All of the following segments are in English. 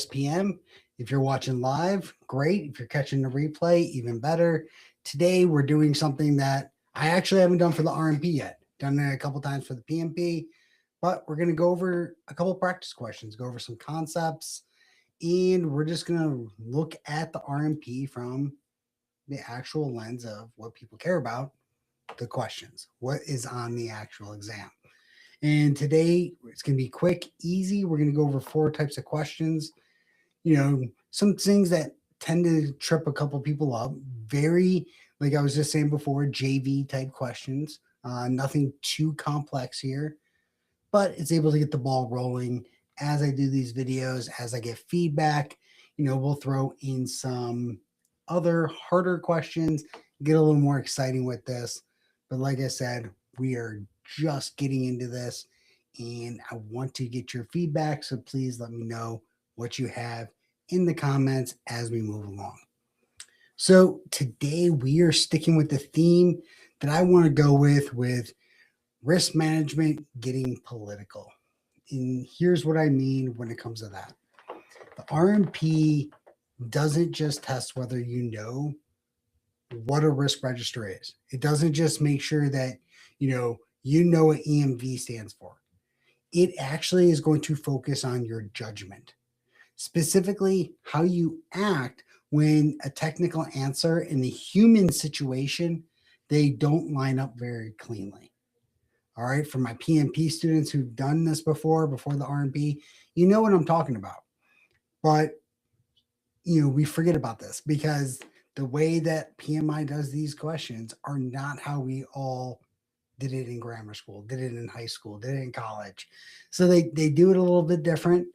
Chris PM. If you're watching live, great. If you're catching the replay, even better. Today, we're doing something that I actually haven't done for the RMP yet. Done it a couple times for the PMP, but we're going to go over a couple practice questions, go over some concepts, and we're just going to look at the RMP from the actual lens of what people care about, the questions, what is on the actual exam. And today it's going to be quick, easy. We're going to go over 4 types of questions. You know, some things that tend to trip a couple people up. Very, like I was just saying before, JV type questions. Nothing too complex here, but it's able to get the ball rolling. As I do these videos, as I get feedback, you know, we'll throw in some other harder questions, get a little more exciting with this. But like I said, we are just getting into this and I want to get your feedback. So please let me know what you have in the comments as we move along. So today we are sticking with the theme that I want to go with risk management getting political. And here's what I mean when it comes to that. The RMP doesn't just test whether you know what a risk register is. It doesn't just make sure that you know what EMV stands for. It actually is going to focus on your judgment, specifically how you act when a technical answer in the human situation, they don't line up very cleanly. All right, for my PMP students who've done this before the RMP, you know what I'm talking about. But we forget about this because the way that PMI does these questions are not how we all did it in grammar school, did it in high school, did it in college. So they do it a little bit different.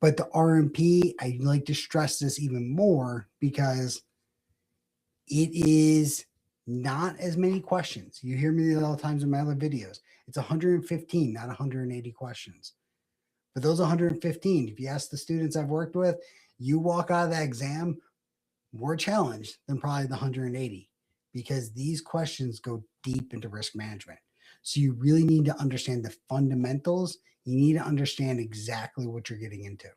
But the RMP, I like to stress this even more because it is not as many questions. You hear me all the times in my other videos. It's 115, not 180 questions. But those 115, if you ask the students I've worked with, you walk out of that exam more challenged than probably the 180 because these questions go deep into risk management. So you really need to understand the fundamentals. You need to understand exactly what you're getting into.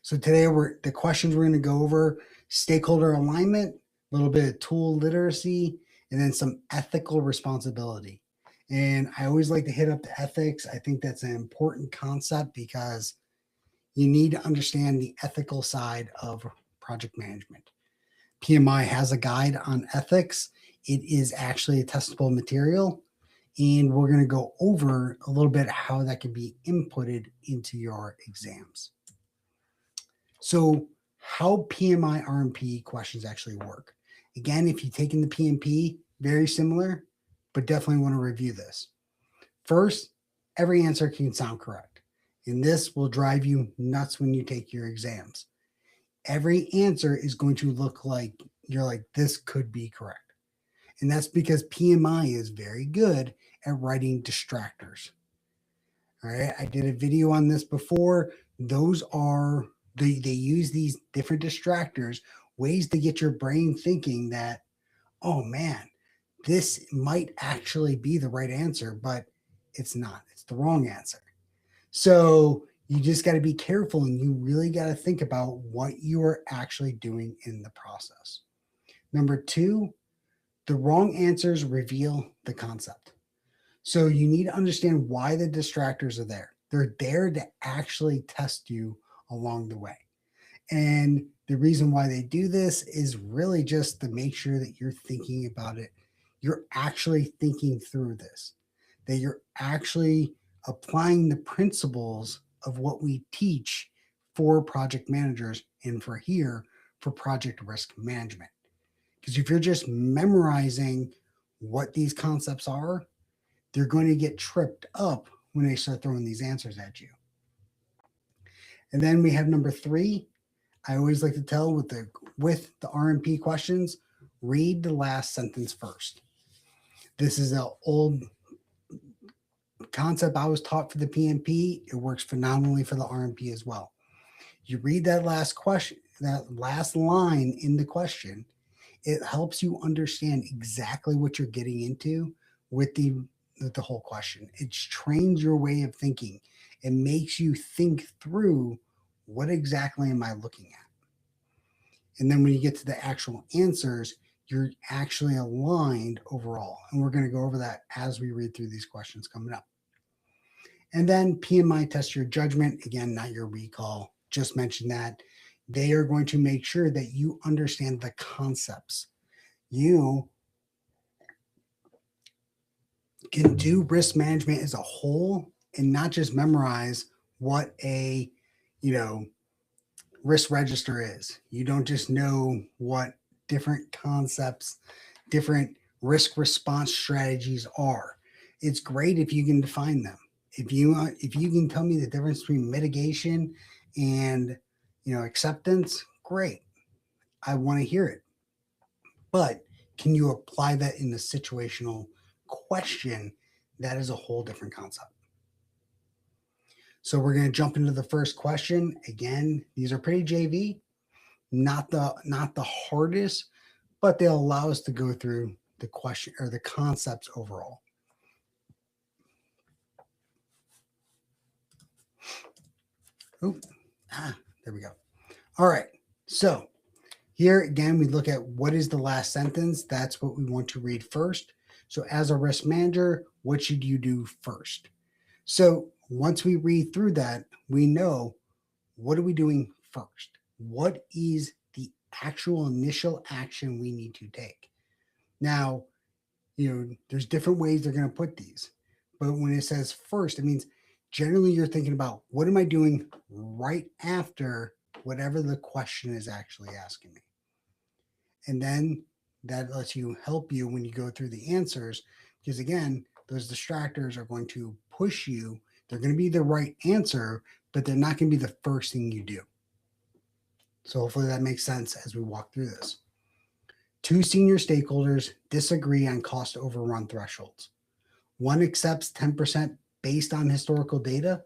So today the questions we're going to go over: stakeholder alignment, a little bit of tool literacy, and then some ethical responsibility. And I always like to hit up the ethics. I think that's an important concept because you need to understand the ethical side of project management. PMI has a guide on ethics. It is actually a testable material. And we're going to go over a little bit how that can be inputted into your exams. So how PMI-RMP questions actually work. Again, if you've taken the PMP, very similar, but definitely want to review this. First, every answer can sound correct. And this will drive you nuts when you take your exams. Every answer is going to look like you're like, this could be correct. And that's because PMI is very good at writing distractors. All right, I did a video on this before. Those are, they use these different distractors, ways to get your brain thinking that, oh man, this might actually be the right answer, but it's not. It's the wrong answer. So you just got to be careful and you really got to think about what you are actually doing in the process. Number 2, the wrong answers reveal the concept. So you need to understand why the distractors are there. They're there to actually test you along the way. And the reason why they do this is really just to make sure that you're thinking about it. You're actually thinking through this, that you're actually applying the principles of what we teach for project managers and for project risk management. Because if you're just memorizing what these concepts are, they're going to get tripped up when they start throwing these answers at you. And then we have number 3. I always like to tell with the RMP questions, read the last sentence first. This is an old concept I was taught for the PMP. It works phenomenally for the RMP as well. You read that last question, that last line in the question, it helps you understand exactly what you're getting into with the whole question. It trains your way of thinking. It makes you think through What exactly am I looking at? And then when you get to the actual answers, you're actually aligned overall. And we're going to go over that as we read through these questions coming up. And then PMI test your judgment. Again, not your recall. Just mention that. They are going to make sure that you understand the concepts. You can do risk management as a whole and not just memorize what a, risk register is. You don't just know what different concepts, different risk response strategies are. It's great if you can define them. If you can tell me the difference between mitigation and acceptance, great. I want to hear it. But can you apply that in the situational question? That is a whole different concept. So we're going to jump into the first question. Again, these are pretty JV, not the hardest, but they'll allow us to go through the question or the concepts overall. Oh, there we go. All right. So here again, we look at what is the last sentence. That's what we want to read first. So as a risk manager, what should you do first? So once we read through that, we know what are we doing first? What is the actual initial action we need to take? Now, there's different ways they're going to put these. But when it says first, it means generally you're thinking about what am I doing right after whatever the question is actually asking me. And then that lets you help you when you go through the answers, because again, those distractors are going to push you. They're going to be the right answer, but they're not going to be the first thing you do. So hopefully that makes sense as we walk through this. 2 senior stakeholders disagree on cost overrun thresholds. One accepts 10% based on historical data.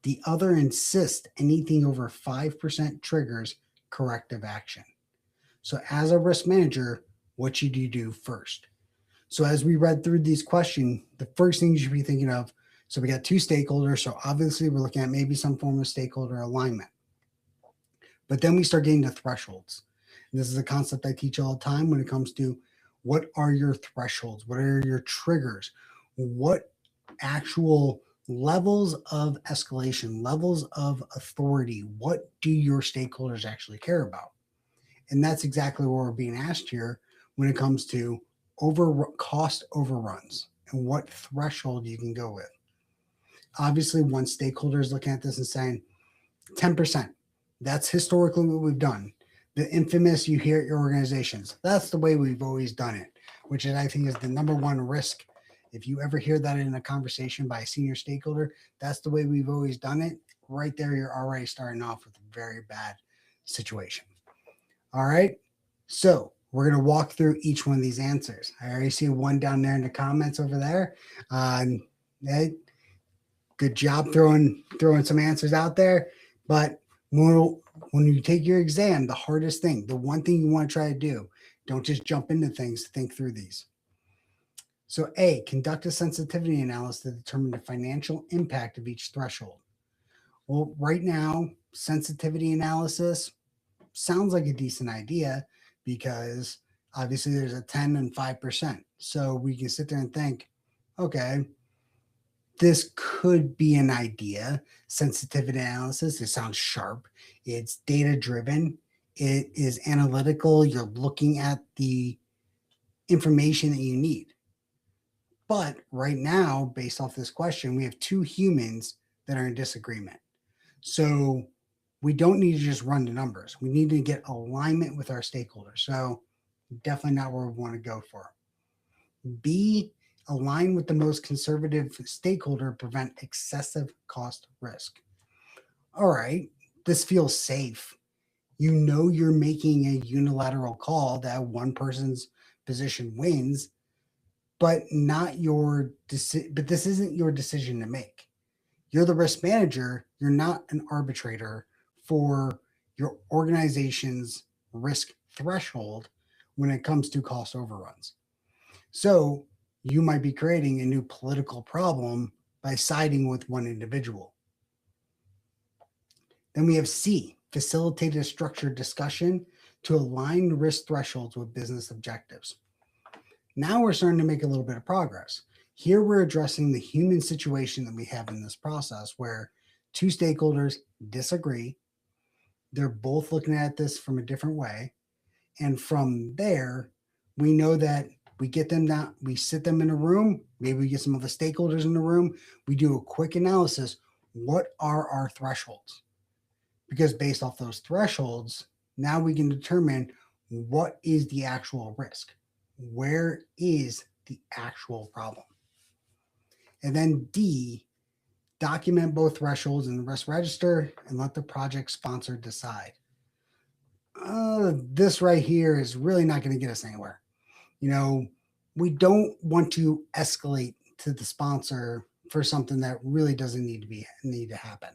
The other insists anything over 5% triggers corrective action. So as a risk manager, what should you do first? So as we read through these questions, the first thing you should be thinking of, so we got 2 stakeholders. So obviously we're looking at maybe some form of stakeholder alignment. But then we start getting to thresholds. And this is a concept I teach all the time when it comes to what are your thresholds? What are your triggers? What actual levels of escalation, levels of authority, what do your stakeholders actually care about? And that's exactly what we're being asked here when it comes to cost overruns and what threshold you can go with. Obviously, one stakeholder is looking at this and saying 10%. That's historically what we've done. The infamous you hear at your organizations. That's the way we've always done it, which I think is the number one risk. If you ever hear that in a conversation by a senior stakeholder, that's the way we've always done it. Right there, you're already starting off with a very bad situation. All right. So we're going to walk through each one of these answers. I already see one down there in the comments over there. Good job throwing some answers out there. But when you take your exam, the hardest thing, the one thing you want to try to do, don't just jump into things, think through these. So A, conduct a sensitivity analysis to determine the financial impact of each threshold. Well, right now, sensitivity analysis sounds like a decent idea because obviously there's a 10 and 5%. So we can sit there and think, okay, this could be an idea. Sensitivity analysis, it sounds sharp. It's data driven. It is analytical. You're looking at the information that you need. But right now, based off this question, we have 2 humans that are in disagreement. So we don't need to just run the numbers. We need to get alignment with our stakeholders. So definitely not where we want to go for. B, align with the most conservative stakeholder to prevent excessive cost risk. All right, this feels safe. You know you're making a unilateral call that one person's position wins, but not your but this isn't your decision to make. You're the risk manager. You're not an arbitrator for your organization's risk threshold when it comes to cost overruns. So you might be creating a new political problem by siding with one individual. Then we have C, facilitate a structured discussion to align risk thresholds with business objectives. Now we're starting to make a little bit of progress. Here we're addressing the human situation that we have in this process where two stakeholders disagree. They're both looking at this from a different way. And from there, we know that we get them down, we sit them in a room, maybe we get some of the stakeholders in the room, we do a quick analysis. What are our thresholds? Because based off those thresholds, now we can determine what is the actual risk. Where is the actual problem? And then D, document both thresholds in the risk register and let the project sponsor decide. This right here is really not going to get us anywhere. You know, we don't want to escalate to the sponsor for something that really doesn't need to happen.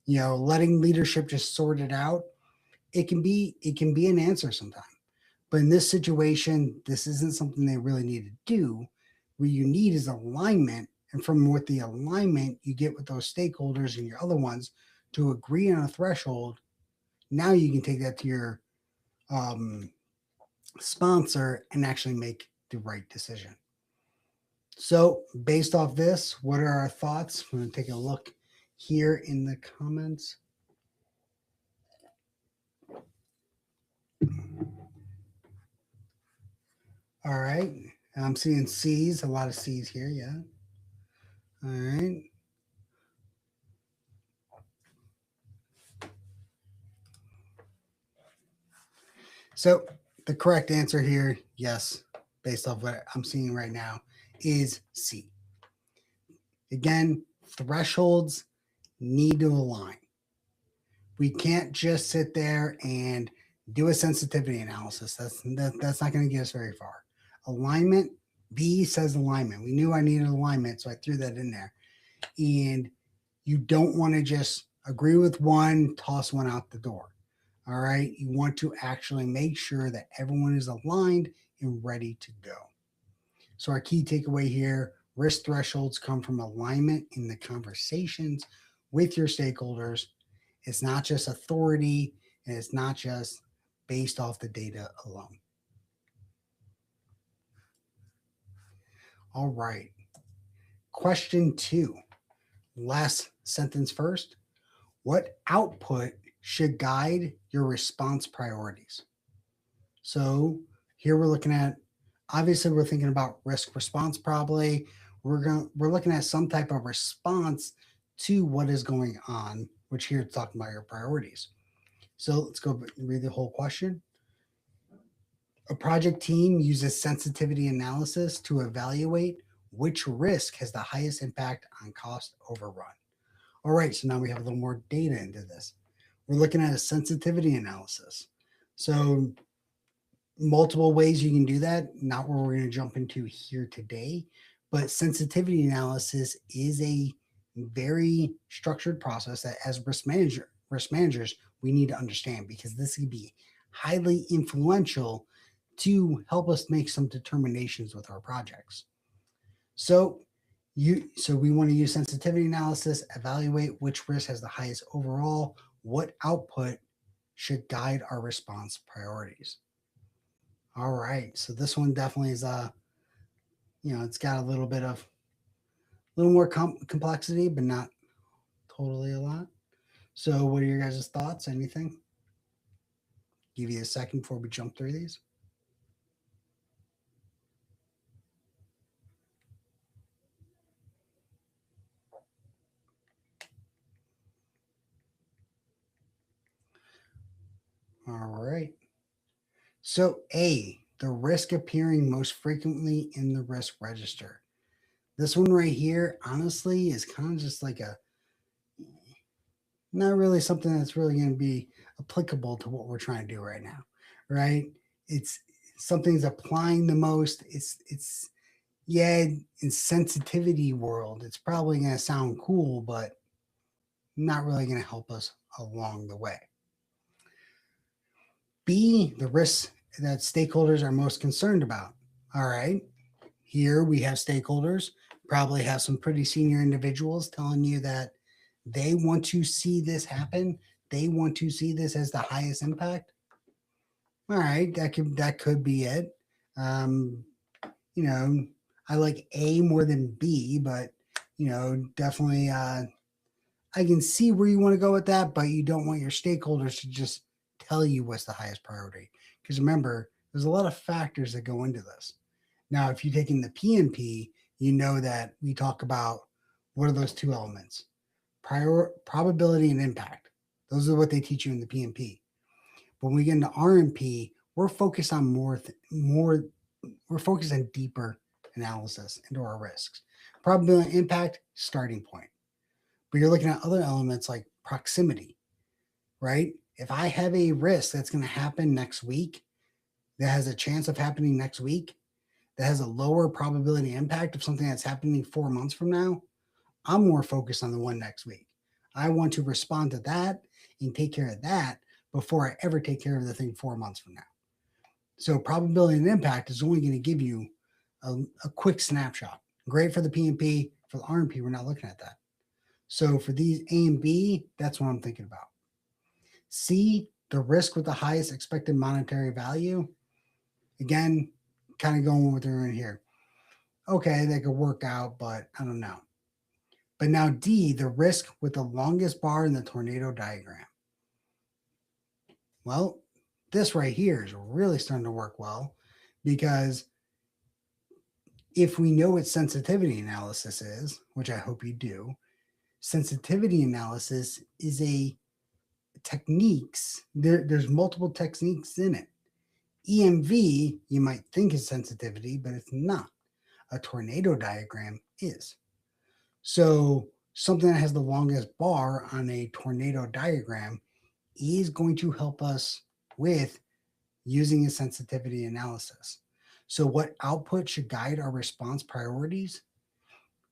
You know, letting leadership just sort it out, it can be an answer sometimes. But in this situation, this isn't something they really need to do. What you need is alignment. And from what the alignment you get with those stakeholders and your other ones to agree on a threshold, now you can take that to your sponsor and actually make the right decision. So based off this, what are our thoughts? I'm going to take a look here in the comments. All right. I'm seeing C's, a lot of C's here. Yeah. All right. So the correct answer here, yes, based off what I'm seeing right now, is C. Again, thresholds need to align. We can't just sit there and do a sensitivity analysis. That's not going to get us very far. Alignment, B says alignment. We knew I needed alignment, so I threw that in there. And you don't want to just agree with one, toss one out the door. All right. You want to actually make sure that everyone is aligned and ready to go. So our key takeaway here, risk thresholds come from alignment in the conversations with your stakeholders. It's not just authority, and it's not just based off the data alone. All right. Question 2, last sentence first. What output should guide your response priorities? So here we're looking at, obviously we're thinking about risk response probably. We're looking at some type of response to what is going on, which here it's talking about your priorities. So let's go read the whole question. A project team uses sensitivity analysis to evaluate which risk has the highest impact on cost overrun. All right, so now we have a little more data into this. We're looking at a sensitivity analysis. So multiple ways you can do that, not what we're going to jump into here today, but sensitivity analysis is a very structured process that as risk managers, we need to understand, because this can be highly influential to help us make some determinations with our projects. So we want to use sensitivity analysis, evaluate which risk has the highest overall, what output should guide our response priorities. All right, so this one definitely is it's got a little more complexity, but not totally a lot. So what are your guys' thoughts? Anything? Give you a second before we jump through these. All right. So A, the risk appearing most frequently in the risk register. This one right here, honestly, is kind of just like not really something that's really going to be applicable to what we're trying to do right now, right? It's something that's applying the most. It's in sensitivity world, it's probably going to sound cool, but not really going to help us along the way. B, the risks that stakeholders are most concerned about. All right, here we have stakeholders, probably have some pretty senior individuals telling you that They want to see this happen. They want to see this as the highest impact. All right, that could be it. Um, you know, I like A more than B, but definitely I can see where you want to go with that, but you don't want your stakeholders to just tell you what's the highest priority. Because remember, there's a lot of factors that go into this. Now, if you're taking the PMP, you know that we talk about what are those two elements? Probability and impact. Those are what they teach you in the PMP. But when we get into RMP, we're focused on more. We're focused on deeper analysis into our risks. Probability and impact, starting point. But you're looking at other elements like proximity, right? If I have a risk that's going to happen next week, that has a chance of happening next week, that has a lower probability impact of something that's happening 4 months from now, I'm more focused on the one next week. I want to respond to that and take care of that before I ever take care of the thing 4 months from now. So probability and impact is only going to give you a quick snapshot. Great for the PMP. For the RMP, we're not looking at that. So for these A and B, that's what I'm thinking about. C, the risk with the highest expected monetary value. Again, kind of going with what they're in here. Okay, they could work out, but I don't know. But now D, the risk with the longest bar in the tornado diagram. Well, this right here is really starting to work well, because if we know what sensitivity analysis is, which I hope you do, sensitivity analysis is a techniques. There's multiple techniques in it. EMV, you might think is sensitivity, but it's not. A tornado diagram is. So something that has the longest bar on a tornado diagram is going to help us with using a sensitivity analysis. So what output should guide our response priorities?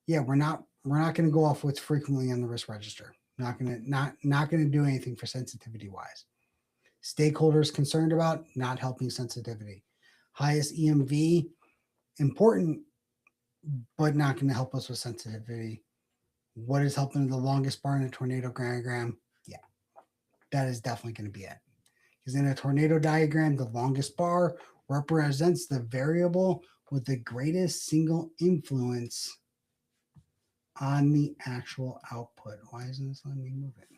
Yeah, we're not going to go off what's frequently on the risk register. Not going to do anything for sensitivity wise. Stakeholders concerned about, not helping sensitivity. Highest EMV, important, but not going to help us with sensitivity. What is helping the longest bar in a tornado diagram? Yeah, that is definitely going to be it. Because in a tornado diagram, the longest bar represents the variable with the greatest single influence on the actual output. Why isn't this letting me move it?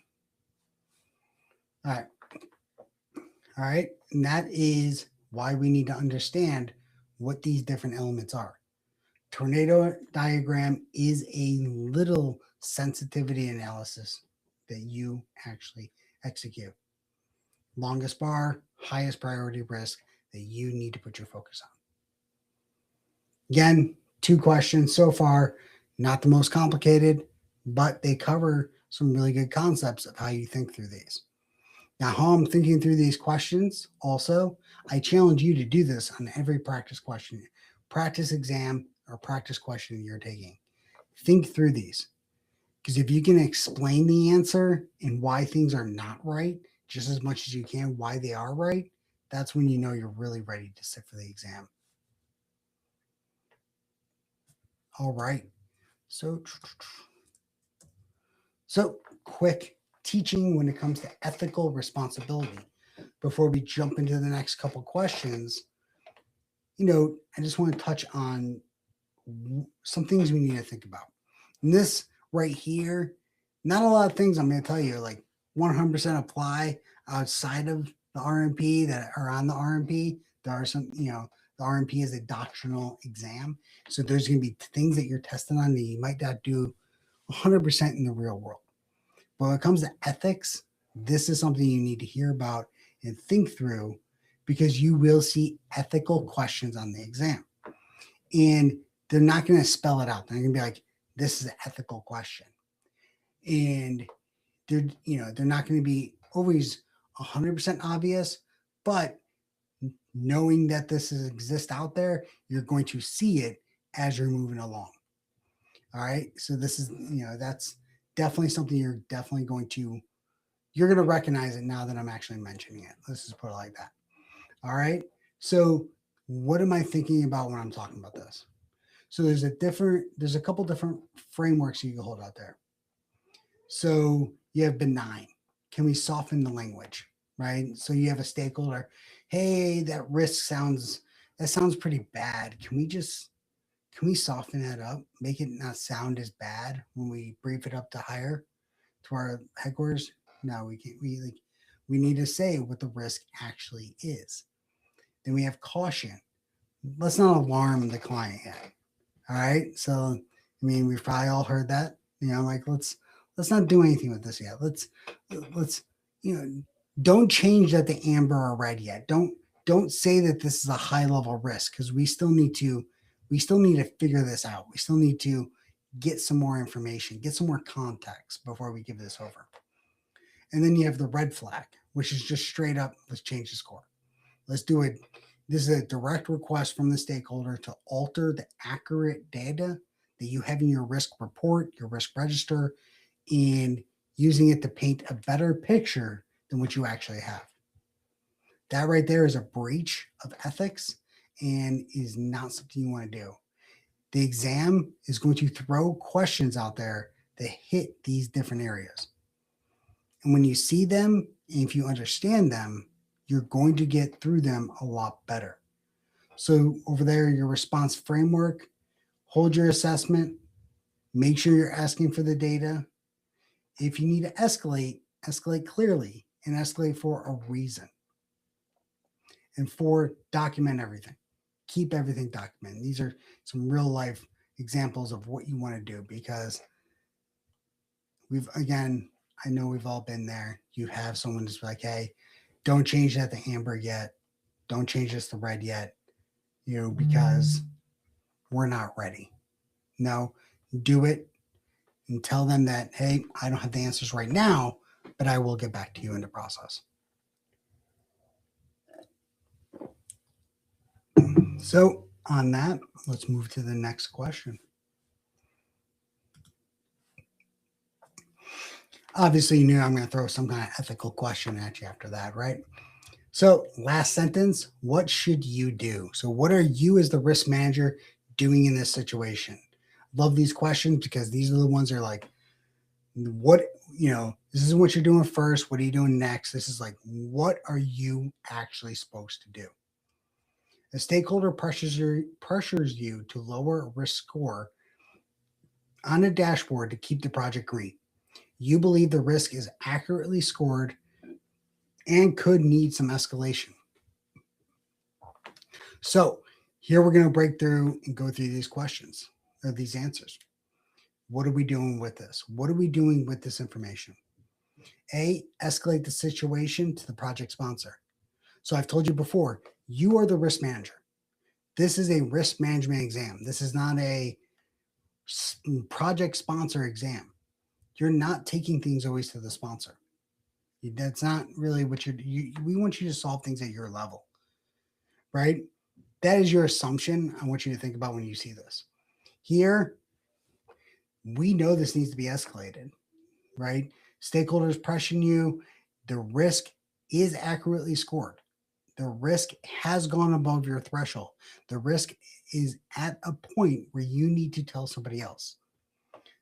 All right. All right. And that is why we need to understand what these different elements are. Tornado diagram is a little sensitivity analysis that you actually execute. Longest bar, highest priority risk that you need to put your focus on. Again, 2 questions so far, not the most complicated, but they cover some really good concepts of how you think through these. Now, how I'm thinking through these questions also, I challenge you to do this on every practice question, practice exam, or practice question you're taking. Think through these. Because if you can explain the answer and why things are not right, just as much as you can why they are right, that's when you know you're really ready to sit for the exam. All right. So quick teaching when it comes to ethical responsibility. Before we jump into the next couple questions, I just want to touch on some things we need to think about. And this right here, not a lot of things I'm going to tell you like 100% apply outside of the RMP that are on the RMP. There are some, the RMP is a doctrinal exam. So there's going to be things that you're testing on that you might not do 100% in the real world. But when it comes to ethics, this is something you need to hear about and think through, because you will see ethical questions on the exam. And they're not going to spell it out. They're going to be like, this is an ethical question. And they're not going to be always 100% obvious, but knowing that this exists out there, you're going to see it as you're moving along. All right. So this is, that's definitely something you're going to recognize it now that I'm actually mentioning it. Let's just put it like that. All right. So what am I thinking about when I'm talking about this? So there's a couple different frameworks you can hold out there. So you have benign. Can we soften the language, right? So you have a stakeholder, hey, that sounds pretty bad. Can we soften that up? Make it not sound as bad when we brief it up to our headquarters? No, we can't. We need to say what the risk actually is. Then we have caution. Let's not alarm the client yet. All right. So I mean, we've probably all heard that. Like let's not do anything with this yet. Let's you know don't change that to amber or red yet. Don't say that this is a high level risk because we still need to figure this out. We still need to get some more information, get some more context before we give this over. And then you have the red flag, which is just straight up, let's change the score. Let's do it. This is a direct request from the stakeholder to alter the accurate data that you have in your risk report, your risk register, and using it to paint a better picture than what you actually have. That right there is a breach of ethics and is not something you want to do. The exam is going to throw questions out there that hit these different areas. And when you see them, and if you understand them, you're going to get through them a lot better. So over there, your response framework, hold your assessment, make sure you're asking for the data. If you need to escalate, escalate clearly and escalate for a reason. And four, document everything. Keep everything documented. These are some real life examples of what you want to do because I know we've all been there. You have someone that's like, hey, don't change that to amber yet. Don't change this to red yet, because we're not ready. No, do it and tell them that, hey, I don't have the answers right now, but I will get back to you in the process. So on that, let's move to the next question. Obviously, you knew I'm going to throw some kind of ethical question at you after that, right? So last sentence, what should you do? So what are you as the risk manager doing in this situation? Love these questions because these are the ones that are like, what, this is what you're doing first. What are you doing next? This is like, what are you actually supposed to do? A stakeholder pressures you to lower a risk score on a dashboard to keep the project green. You believe the risk is accurately scored and could need some escalation. So here we're going to break through and go through these questions, or these answers. What are we doing with this? What are we doing with this information? A, escalate the situation to the project sponsor. So I've told you before, you are the risk manager. This is a risk management exam. This is not a project sponsor exam. You're not taking things always to the sponsor. That's not really what we want you to solve things at your level, right? That is your assumption. I want you to think about when you see this. Here, we know this needs to be escalated, right? Stakeholders pressuring you. The risk is accurately scored. The risk has gone above your threshold. The risk is at a point where you need to tell somebody else.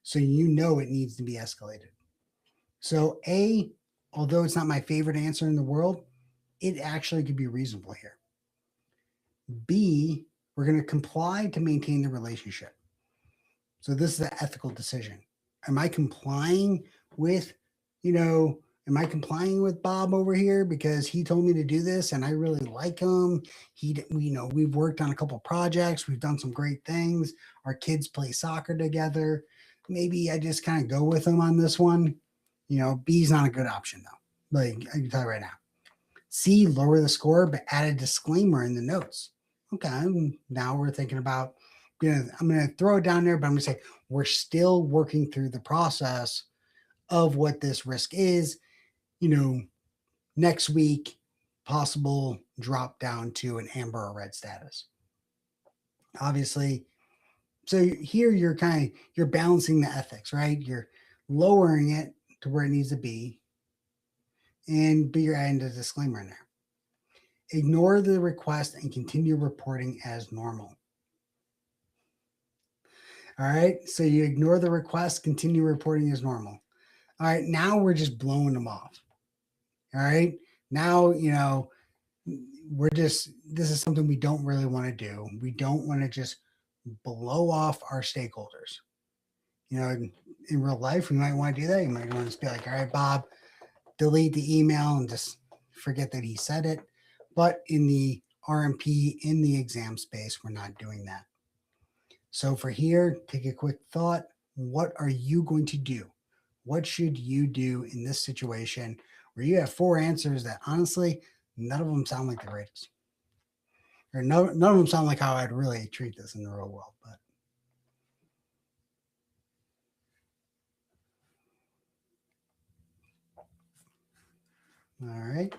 So you know it needs to be escalated. So A, although it's not my favorite answer in the world, it actually could be reasonable here. B, we're going to comply to maintain the relationship. So this is an ethical decision. Am I complying with, am I complying with Bob over here because he told me to do this and I really like him? We've worked on a couple projects. We've done some great things. Our kids play soccer together. Maybe I just kind of go with him on this one. B's not a good option though. Like I can tell you right now. C, lower the score, but add a disclaimer in the notes. Okay, now we're thinking about, I'm going to throw it down there, but I'm going to say we're still working through the process of what this risk is. Next week, possible drop down to an amber or red status. Obviously, so here you're balancing the ethics, right? You're lowering it to where it needs to be, but you're adding a disclaimer in there. Ignore the request and continue reporting as normal. All right, so you ignore the request, continue reporting as normal. All right, now we're just blowing them off. All right, now, this is something we don't really want to do. We don't want to just blow off our stakeholders. In real life, we might want to do that. You might want to just be like, all right, Bob, delete the email and just forget that he said it. But in the RMP, in the exam space, we're not doing that. So for here, take a quick thought. What are you going to do? What should you do in this situation where you have 4 answers that honestly, none of them sound like the greatest? Or none of them sound like how I'd really treat this in the real world. But all right,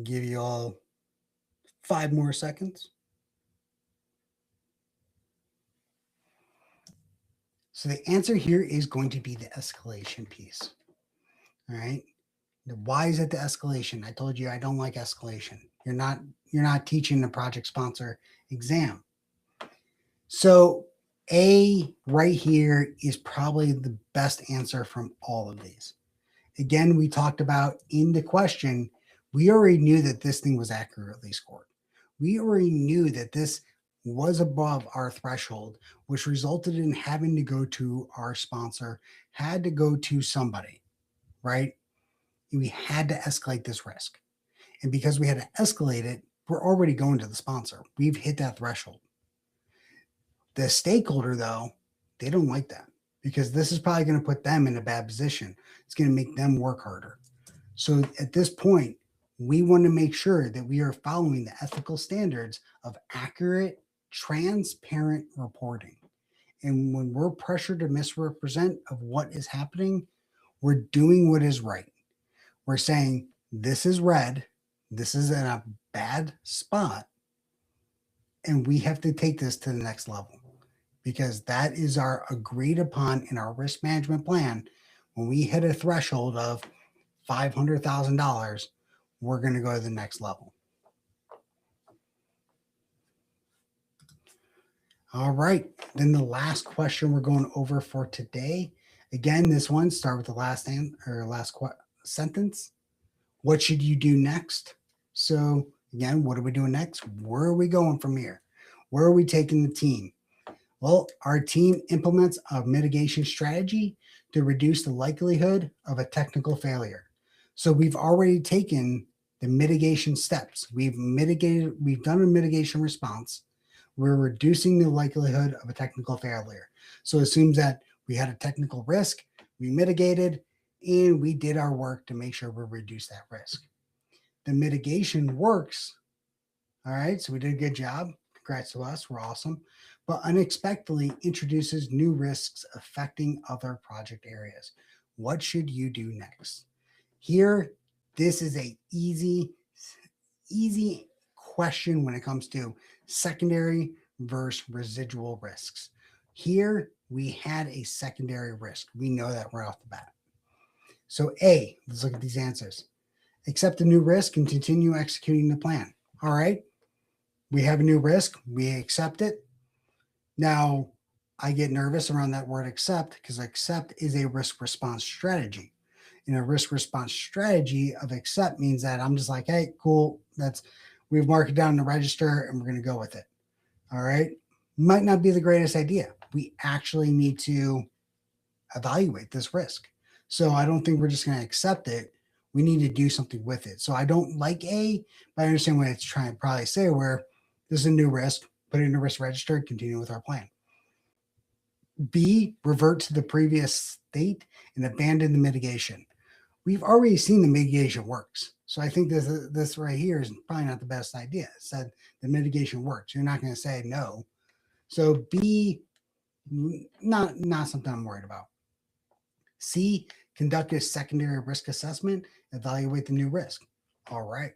give you all 5 more seconds. So the answer here is going to be the escalation piece. All right. Why is it the escalation? I told you I don't like escalation. You're not teaching the project sponsor exam. So A right here is probably the best answer from all of these. Again, we talked about in the question, we already knew that this thing was accurately scored. We already knew that this was above our threshold, which resulted in having to go to our sponsor, had to go to somebody, right? We had to escalate this risk. And because we had to escalate it, we're already going to the sponsor. We've hit that threshold. The stakeholder, though, they don't like that because this is probably going to put them in a bad position. It's going to make them work harder. So at this point, we want to make sure that we are following the ethical standards of accurate, transparent reporting. And when we're pressured to misrepresent of what is happening, we're doing what is right. We're saying this is red, this is in a bad spot, and we have to take this to the next level because that is our agreed upon in our risk management plan. When we hit a threshold of $500,000, we're going to go to the next level. All right. Then the last question we're going over for today. Again, this one start with the last sentence. What should you do next? So again, what are we doing next? Where are we going from here? Where are we taking the team? Well, our team implements a mitigation strategy to reduce the likelihood of a technical failure. So we've already taken the mitigation steps. We've done a mitigation response. We're reducing the likelihood of a technical failure. So it assumes that we had a technical risk, we mitigated, and we did our work to make sure we reduce that risk. The mitigation works. All right, so we did a good job. Congrats to us, we're awesome. But unexpectedly introduces new risks affecting other project areas. What should you do next? Here, this is a easy question when it comes to secondary versus residual risks. Here, we had a secondary risk. We know that right off the bat. So A, let's look at these answers. Accept a new risk and continue executing the plan. All right, we have a new risk. We accept it. Now, I get nervous around that word accept because accept is a risk response strategy. A risk response strategy of accept means that I'm just like, hey, cool, we've marked it down in the register and we're going to go with it. All right. Might not be the greatest idea. We actually need to evaluate this risk. So I don't think we're just going to accept it. We need to do something with it. So I don't like A, but I understand what it's trying to probably say, where this is a new risk, put it in the risk register, continue with our plan. B, revert to the previous state and abandon the mitigation. We've already seen the mitigation works. So I think this right here is probably not the best idea. It said the mitigation works. You're not going to say no. So B, not something I'm worried about. C, conduct a secondary risk assessment, evaluate the new risk. All right.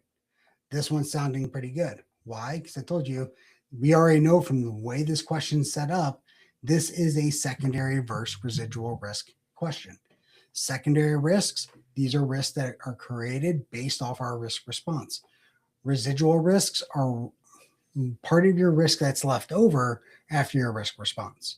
This one's sounding pretty good. Why? Because I told you, we already know from the way this question's set up, this is a secondary versus residual risk question. Secondary risks, these are risks that are created based off our risk response. Residual risks are part of your risk that's left over after your risk response.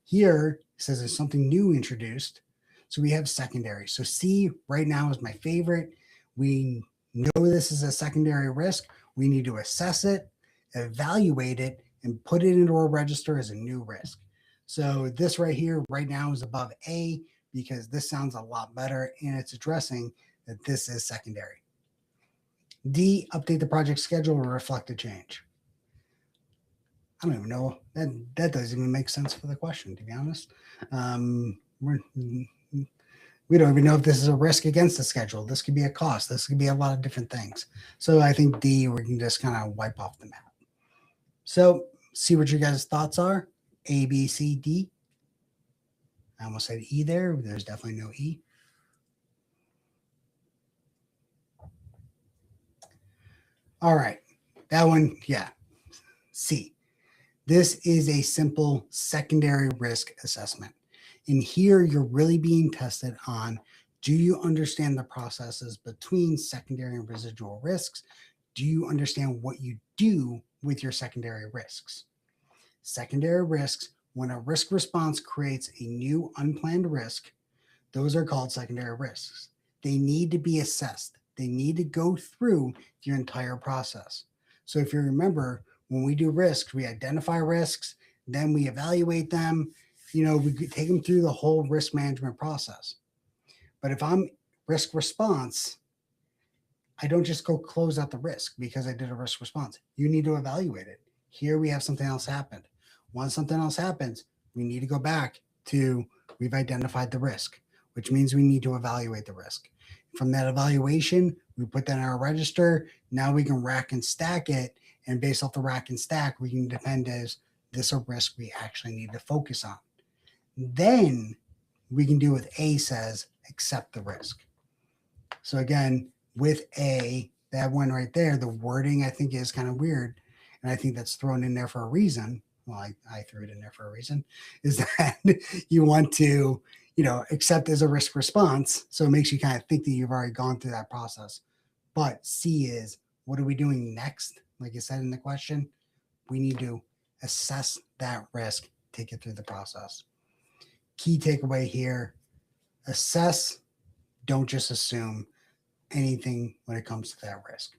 Here, it says there's something new introduced. So we have secondary. So C right now is my favorite. We know this is a secondary risk. We need to assess it, evaluate it, and put it into our register as a new risk. So this right here right now is above A because this sounds a lot better and it's addressing that this is secondary. D, update the project schedule to reflect the change. I don't even know. That doesn't even make sense for the question, to be honest. We don't even know if this is a risk against the schedule. This could be a cost. This could be a lot of different things. So I think D, we can just kind of wipe off the map. So see what your guys' thoughts are. A, B, C, D. I almost said E there. There's definitely no E. All right. That one, yeah. C. This is a simple secondary risk assessment. And here you're really being tested on, do you understand the processes between secondary and residual risks? Do you understand what you do with your secondary risks? Secondary risks, when a risk response creates a new unplanned risk, those are called secondary risks. They need to be assessed. They need to go through your entire process. So if you remember, when we do risks, we identify risks, then we evaluate them. We take them through the whole risk management process. But if I'm risk response, I don't just go close out the risk because I did a risk response. You need to evaluate it. Here we have something else happened. Once something else happens, we need to go back to we've identified the risk, which means we need to evaluate the risk. From that evaluation, we put that in our register. Now we can rack and stack it. And based off the rack and stack, we can depend is this a risk we actually need to focus on. Then we can do what A says, accept the risk. So again, with A, that one right there, the wording I think is kind of weird. And I think that's thrown in there for a reason. Well, I threw it in there for a reason, is that you want to, accept as a risk response. So it makes you kind of think that you've already gone through that process. But C is, what are we doing next? Like you said in the question, we need to assess that risk, take it through the process. Key takeaway here, assess, don't just assume anything when it comes to that risk.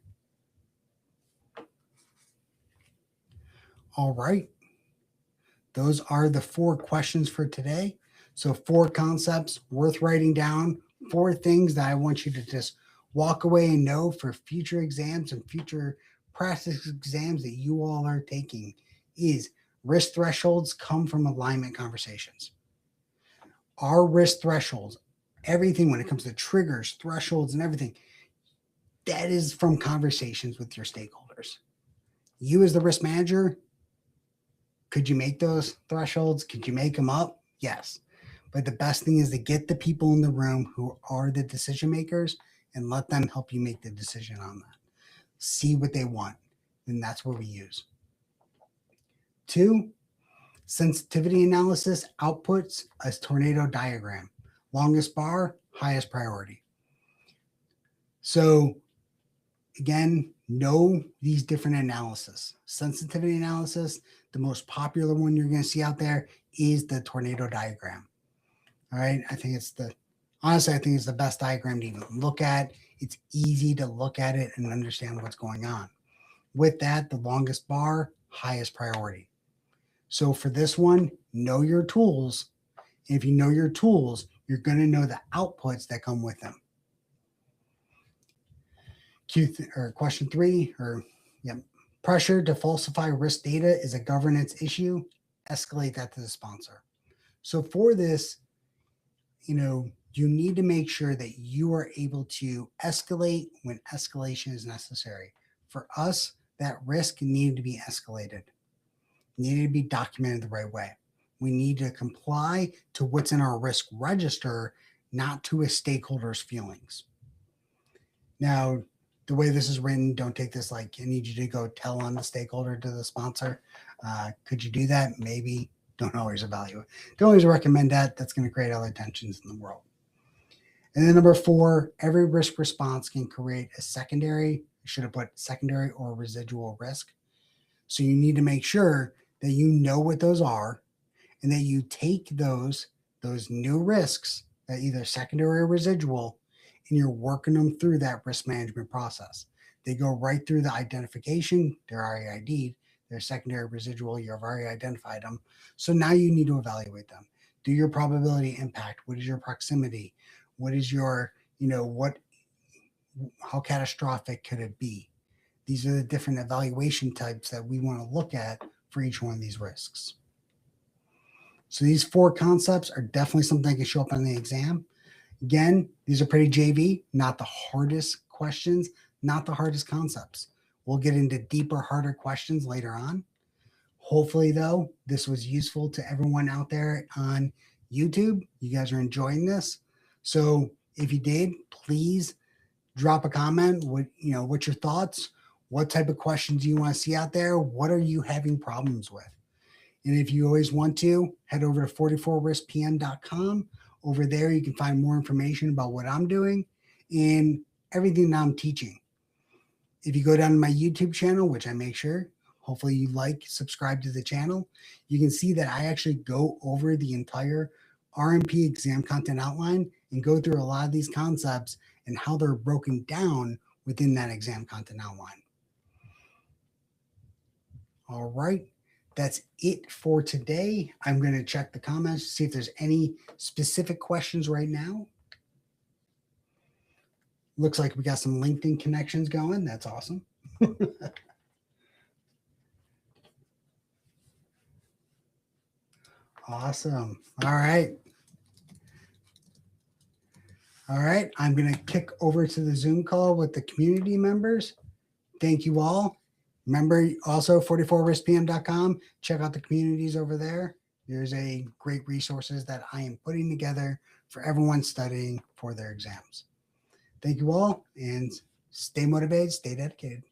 All right. Those are the 4 questions for today. So 4 concepts worth writing down, 4 things that I want you to just walk away and know for future exams and future practice exams that you all are taking is risk thresholds come from alignment conversations. Our risk thresholds, everything when it comes to triggers, thresholds, and everything, that is from conversations with your stakeholders. You as the risk manager, could you make those thresholds? Could you make them up? Yes. But the best thing is to get the people in the room who are the decision makers and let them help you make the decision on that. See what they want. And that's what we use. 2, sensitivity analysis outputs a tornado diagram. Longest bar, highest priority. So again, know these different analysis. Sensitivity analysis, the most popular one you're going to see out there is the tornado diagram. All right. I think it's the best diagram to even look at. It's easy to look at it and understand what's going on. With that, the longest bar, highest priority. So for this one, know your tools. If you know your tools, you're going to know the outputs that come with them. Question 3, pressure to falsify risk data is a governance issue. Escalate that to the sponsor. So for this, you need to make sure that you are able to escalate when escalation is necessary. For us, that risk needed to be escalated, needed to be documented the right way. We need to comply to what's in our risk register, not to a stakeholder's feelings. Now, the way this is written, don't take this like I need you to go tell on the stakeholder to the sponsor. Could you do that? Maybe. Don't always evaluate. Don't always recommend that. That's going to create other tensions in the world. And then number 4, every risk response can create a secondary. You should have put secondary or residual risk. So you need to make sure that you know what those are and that you take those new risks that either secondary or residual, and you're working them through that risk management process. They go right through the identification, they're already ID'd, they're secondary residual, you've already identified them. So now you need to evaluate them. Do your probability impact? What is your proximity? What is your, how catastrophic could it be? These are the different evaluation types that we want to look at for each one of these risks. So these 4 concepts are definitely something that can show up on the exam. Again, these are pretty JV, not the hardest questions, not the hardest concepts. We'll get into deeper, harder questions later on. Hopefully, though, this was useful to everyone out there on YouTube. You guys are enjoying this. So if you did, please drop a comment. What's your thoughts? What type of questions do you want to see out there? What are you having problems with? And if you always want to, head over to 44riskpm.com. Over there, you can find more information about what I'm doing and everything that I'm teaching. If you go down to my YouTube channel, which I make sure, hopefully you subscribe to the channel, you can see that I actually go over the entire RMP exam content outline and go through a lot of these concepts and how they're broken down within that exam content outline. All right. That's it for today. I'm going to check the comments to see if there's any specific questions right now. Looks like we got some LinkedIn connections going. That's awesome. Awesome. All right. All right. I'm going to kick over to the Zoom call with the community members. Thank you all. Remember also 44riskpm.com. Check out the communities over there. There's a great resources that I am putting together for everyone studying for their exams. Thank you all and stay motivated, stay dedicated.